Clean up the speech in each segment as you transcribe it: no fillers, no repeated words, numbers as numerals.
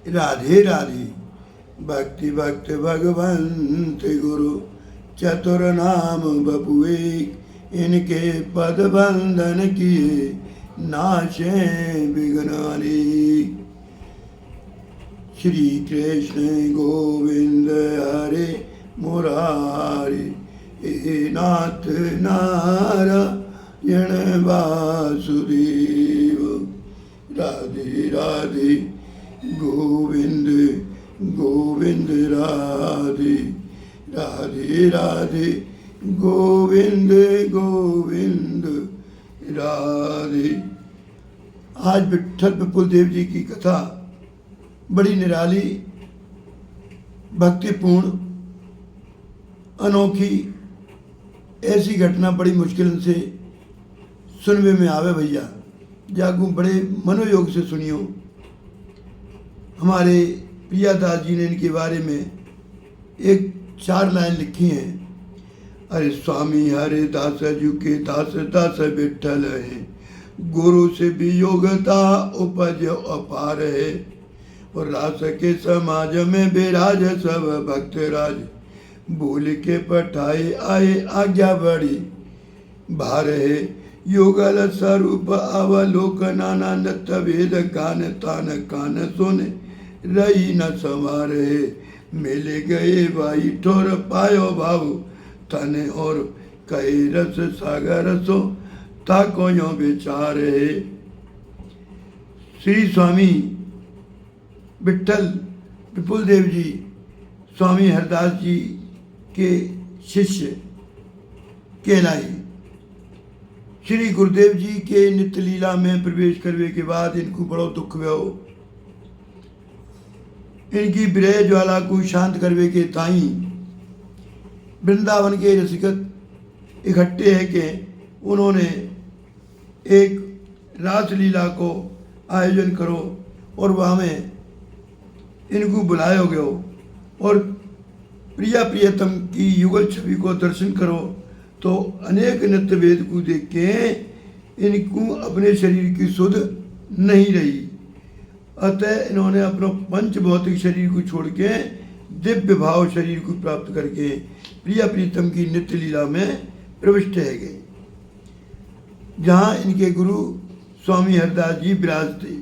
राधे राधे। भक्ति भक्त भगवंत गुरु चतुर नाम बपुए, इनके पद बंधन किए नाशे विघ्नानि। श्री कृष्ण गोविंद हरे मुरारी, हे नाथ नारायण वासुदेव। राधे राधे गोविंद गोविंद राधे, राधे राधे गोविंद गोविंद राधे। आज विट्ठल विपुल देव जी की कथा बड़ी निराली, भक्तिपूर्ण, अनोखी। ऐसी घटना बड़ी मुश्किल से सुनने में आवे भैया, जागू बड़े मनोयोग से सुनियो। हमारे प्रियादास जी ने इनके बारे में एक 4 लाइन लिखी हैं। अरे स्वामी हरे दास जू के दास दास विट्ठल है, गुरु से वियोगता उपज अपार है। और रास के समाज में बेराज सब भक्त राज, भूल के पठाए आए आज्ञा बड़ी भार है। युगल स्वरूप अवलोकनानंद वेद कान तान कान सुन रही न संवार है। मिल गए भाई ठोर पायो भाव तने, और कहे रस सागर सो ताको यो विचार है। श्री स्वामी विट्ठल विपुल देव जी स्वामी हरदास जी के शिष्य कहलाए। श्री गुरुदेव जी के नित्य लीला में प्रवेश करने के बाद इनको बड़ो दुख भयो। इनकी विरह ज्वाला को शांत करने के ताई वृंदावन के रसिकत इकट्ठे है कि उन्होंने एक रासलीला को आयोजन करो और वहाँ में इनको बुलाया गयो और प्रिया प्रियतम की युगल छवि को दर्शन करो। तो अनेक नित्य वेद को देख के इनको अपने शरीर की सुध नहीं रही, अतः इन्होंने अपना पंच भौतिक शरीर को छोड़ के दिव्य भाव शरीर को प्राप्त करके प्रिया प्रीतम की नित्य लीला में प्रविष्ट है गए, जहाँ इनके गुरु स्वामी हरदास जी विराजते।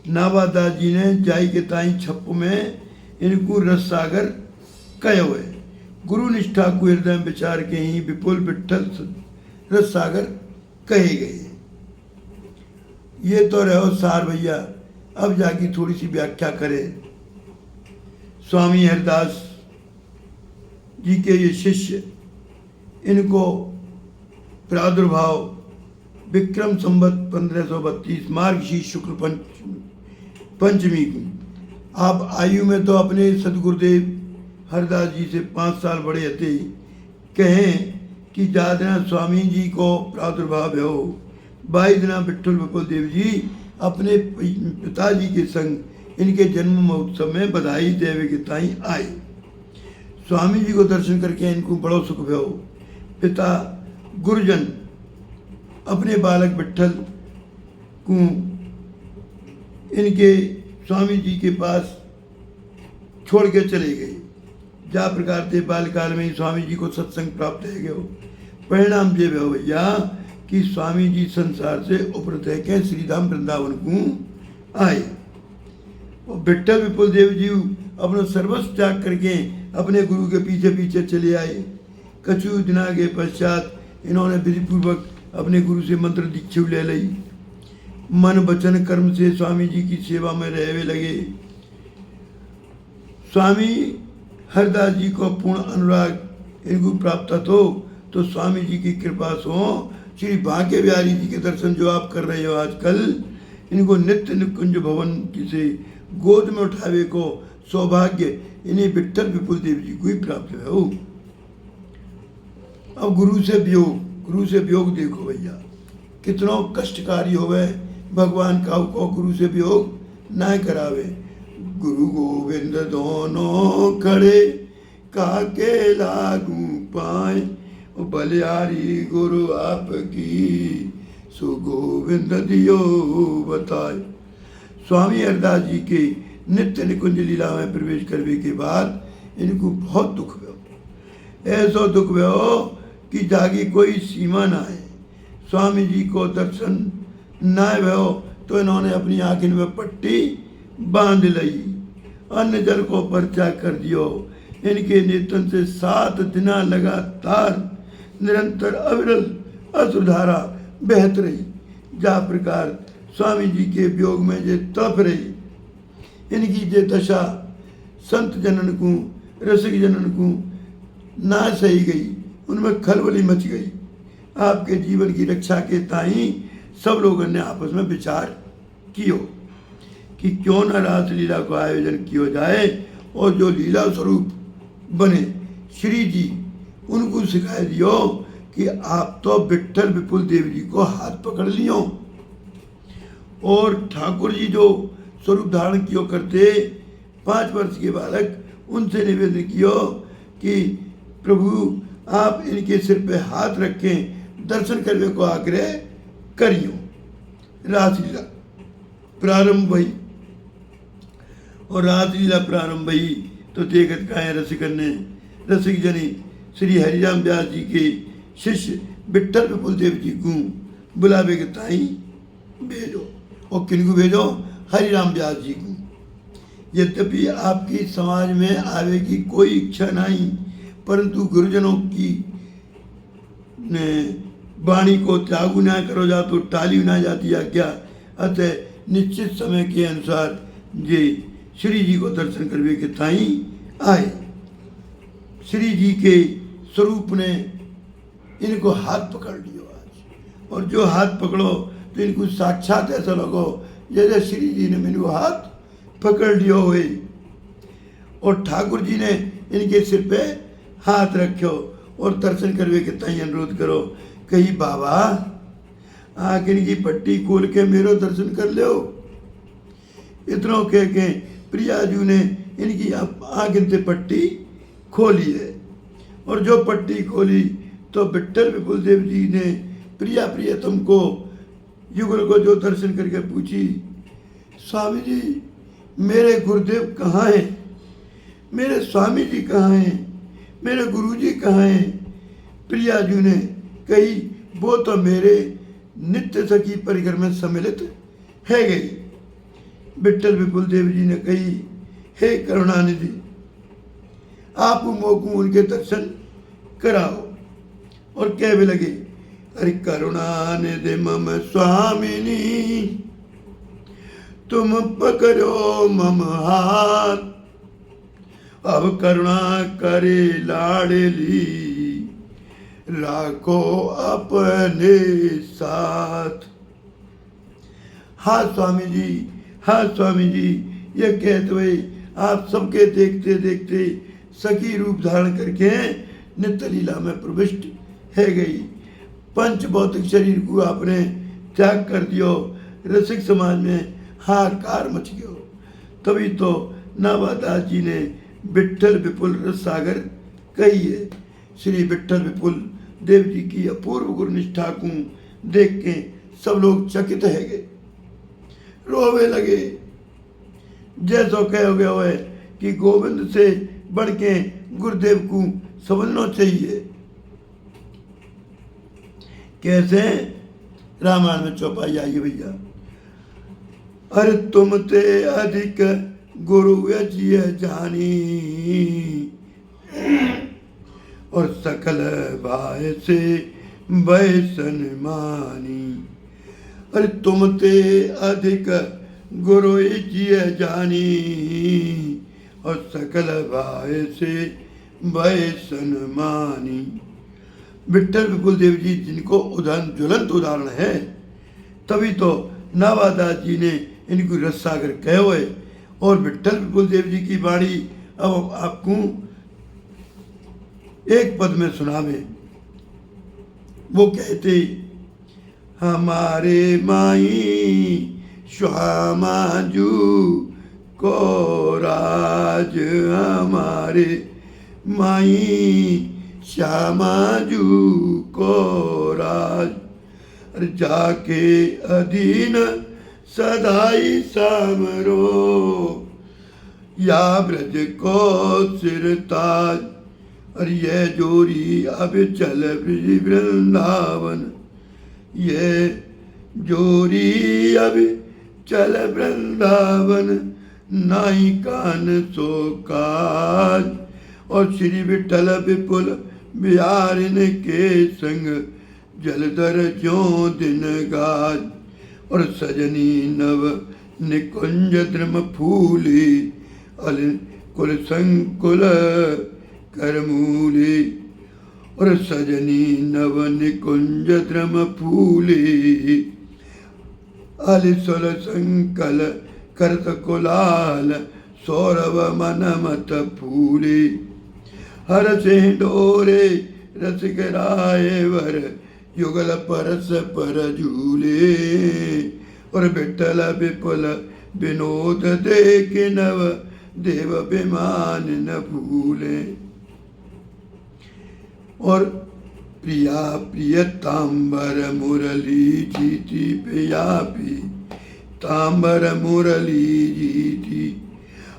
नावादास जी ने जाई के ताई छप में इनको रस सागर कहे हुए। गुरु निष्ठा को हृदय विचार के ही विपुल विट्ठल रस सागर कहे गए। ये तो रहो सार भैया, अब जाके थोड़ी सी व्याख्या करें। स्वामी हरदास जी के ये शिष्य, इनको प्रादुर्भाव विक्रम संवत 1532 मार्गशीर्ष शुक्ल पंचमी को। आप आयु में तो अपने सदगुरुदेव हरदास जी से 5 साल बड़े थे। कहें कि ज्यादा स्वामी जी को प्रादुर्भाव हो। 22 दिना विट्ठल विपुल देव जी अपने पिताजी के संग इनके जन्म महोत्सव में बधाई देवे के ताई आए। स्वामी जी को दर्शन करके इनको बड़ो सुख भयो। पिता गुरुजन अपने बालक विट्ठल को इनके स्वामी जी के पास छोड़ के चले गए। जा प्रकार से बालकाल में ही स्वामी जी को सत्संग प्राप्त है गयो। परिणाम ये भयो भैया कि स्वामी जी संसार से उपरत है के श्रीधाम वृंदावन को आए। और विट्ठल विपुल देव जी अपना सर्वस्व त्याग करके अपने गुरु के पीछे पीछे चले आए। कछु दिना के पश्चात इन्होंने विधिपूर्वक अपने गुरु से मंत्र दीक्षा ले ली। मन वचन कर्म से स्वामी जी की सेवा में रहने लगे। स्वामी हरदास जी को पूर्ण अनुराग इनको प्राप्त हो तो स्वामी जी की कृपा से श्री भाग्य बिहारी जी के दर्शन जो आप कर रहे हो आजकल, इनको नित्य निकुंज भवन से गोद में उठावे को सौभाग्य इन्हें विट्ठल विपुल देव जी को ही प्राप्त है। अब गुरु से वियोग देखो भैया कितना कष्टकारी होवे। भगवान का गुरु से वियोग ना करावे। गुरु गोविंद दोनों खड़े काके लागू पाए, बलियारी गुरु आपकी सो गोविंद दियो बताए। स्वामी हरदास जी के नित्य निकुंज लीला में प्रवेश करने के बाद इनको बहुत दुख भयो, ऐसो दुख भयो कि जागी कोई सीमा ना है। स्वामी जी को दर्शन ना भयो तो इन्होंने अपनी आँखिन में पट्टी बांध लई, अन्न जल को परित्याग कर दियो। इनके नेतन से 7 दिन लगातार निरंतर अविरल अश्रुधारा बहत रही। जा प्रकार स्वामी जी के वियोग में जे तड़प रही, इनकी जे दशा संत जनन को, रसिक जनन को ना सही गई, उनमें खलबली मच गई। आपके जीवन की रक्षा के ताई सब लोगों ने आपस में विचार कियो कि क्यों न रासलीला को आयोजन किया जाए, और जो लीला स्वरूप बने श्री जी उनको सिखाए दियो कि आप तो विट्ठल विपुल देव जी को हाथ पकड़ लियो, और ठाकुर जी जो स्वरूप धारण कियो करते 5 वर्ष के बालक, उनसे निवेदन कियो कि प्रभु आप इनके सिर पे हाथ रखें, दर्शन करने को आग्रह करियो। रासलीला प्रारंभ भई, और रासलीला प्रारंभ भई तो देखत काहे रसिकन ने, रसिक जनी श्री हरिराम व्यास जी के शिष्य विट्ठल विपुल देव जी को बुलावे के ताई भेजो, और किनको भेजो? हरिराम व्यास जी को। यद्यपि आपकी समाज में आवे की कोई इच्छा नहीं, परंतु गुरुजनों की वाणी को त्यागु ना करो जा तो टाली ना जाती आज्ञा। अतः निश्चित समय के अनुसार ये श्री जी को दर्शन करने के ताई आए। श्री जी के स्वरूप ने इनको हाथ पकड़ लियो आज, और जो हाथ पकड़ो तो इनको साक्षात ऐसा लगो जैसे श्री जी ने मेरे हाथ पकड़ लियो हुए, और ठाकुर जी ने इनके सिर पे हाथ रखो और दर्शन करने के ताई अनुरोध करो। कही बाबा आँख इनकी पट्टी खोल के मेरो दर्शन कर लो। इतना कह के प्रियाजू ने इनकी आँख से पट्टी खोली है, और जो पट्टी खोली तो विट्ठल विपुल देव जी ने प्रिया प्रियतम को युगल को जो दर्शन करके पूछी, स्वामी जी मेरे गुरुदेव कहाँ हैं, मेरे स्वामी जी कहाँ हैं, मेरे गुरु जी कहाँ हैं? प्रियाजू ने कही वो तो मेरे नित्य सखी परिकर में सम्मिलित है गई। विट्ठल विपुल देव जी ने कही, हे करुणानिधि आप मोकू उनके दर्शन कराओ, और कह भी लगे, अरे करुणानिधि मम स्वामिनी तुम पकड़ो मम हाथ, अब करुणा करे लाडली राखो अपने साथ। हाँ स्वामी जी, हाँ स्वामी जी, ये कहते हुए आप सबके देखते देखते सखी रूप धारण करके नित्य लीला में प्रविष्ट है गई। पंच भौतिक शरीर को आपने त्याग कर दियो, रसिक समाज में हाहाकार मच गयो। तभी तो नावादास जी ने विट्ठल विपुल रस सागर कही है। श्री विट्ठल विपुल देव जी की अपूर्व गुरुनिष्ठा को देख के सब लोग चकित है गए, रोवे लगे। जैसो कहो गया है कि गोविंद से बढ़ के गुरुदेव को समझना चाहिए। कैसे? रामायण में चौपाई आई भैया, अरे तुम ते अधिक गुरु जिय जानी, और सकल भाई से बैसन मानी। अरे तुम ते अधिक गुरु जिय जानी, और सकल भाई से बैसन मानी। विट्ठल विपुल देव जी जिनको उदाहरण ज्वलंत उदाहरण है, तभी तो नावादास जी ने इनको रस सागर कहो है। और विट्ठल विपुल देव जी की वाणी अब आपको एक पद में सुनावे। वो कहते, हमारे माई श्यामाजू को राज, हमारे माई श्यामाजू को राज, जाके अधीन सदाई सामरो, या ब्रज को सिरताज, और ये जोरी अब चल ब्रज वृंदावन, ये जोरी अब चल वृंदावन, नाई कान सो काज। और श्री विठल विपुल बिहारिन के संग, जलधर ज्यों दिन गाज। और सजनी नव निकुंज द्रुम फूली, अल कुल संकुल करमूली। और सजनी नव निकुंज द्रुम फूली, अलिसुल संकल करत कुलाल, सौरभ मन मत फूली। हर से डोरे रस गिराए वर, युगल परस पर झूले। और विठल विपुल विनोद देख नव, देव विमान न भूले। और प्रिया प्रिय तांबर मुरली जीती, प्रिया पी तांबर मुरली जीती।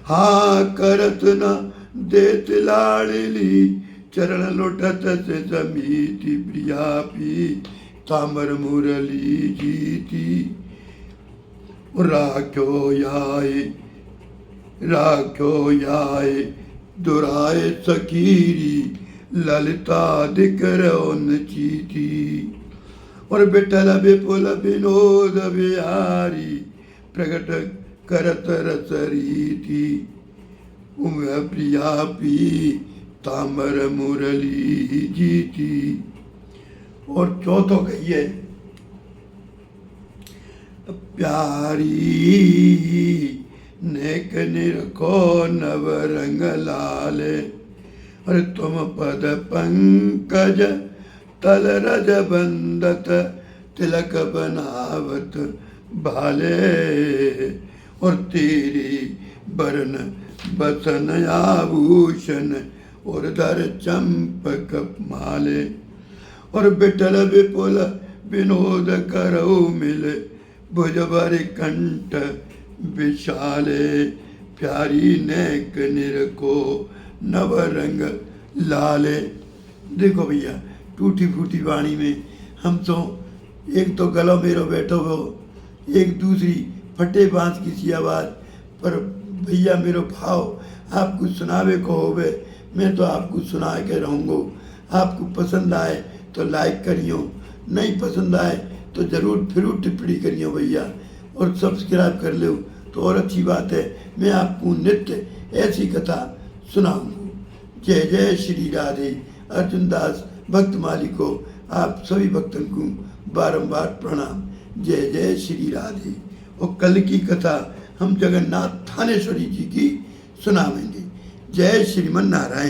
हाँ करत न देत लाडली, चरण लुटत से समीति। प्रिया पी तांबर मुरली जीती। राख्यो याय दुराय सकीरी, ललिता दिकरौन चीती। और विठल विपुल विनोद बिहारी, प्रकट करत रस रीति। प्रिया पी तांबर मुरली जीती। और चौथो कहिए, प्यारी नेक निरखो नव रंग लाले। और तुम पद पंकज तल रज बंदत, तिलक बनावत भाले। और तेरी बरन बसन आभूषण, और धर चंपक माले। और विठल विपुल विनोद करौ मिले, भुज भर कंठ विशाले। प्यारी नेक निरखो नव रंग लाले। देखो भैया, टूटी फूटी वाणी में हम तो, एक तो गलो मेरो बैठो हो, एक दूसरी फटे बांस की सी आवाज़। पर भैया मेरो भाव आपको सुनावे को होवे, मैं तो आपको सुना के रहूँगा। आपको पसंद आए तो लाइक करियो, नहीं पसंद आए तो ज़रूर फिर टिप्पणी करियो भैया। और सब्सक्राइब कर लो तो और अच्छी बात है, मैं आपको नित्य ऐसी कथा सुनाऊंगा। जय जय श्री राधे। अर्जुन दास भक्तमाली को आप सभी भक्तों को बारंबार प्रणाम। जय जय श्री राधे। और कल की कथा हम जगन्नाथ थानेश्वरी जी की सुनावेंगे। जय श्रीमन नारायण।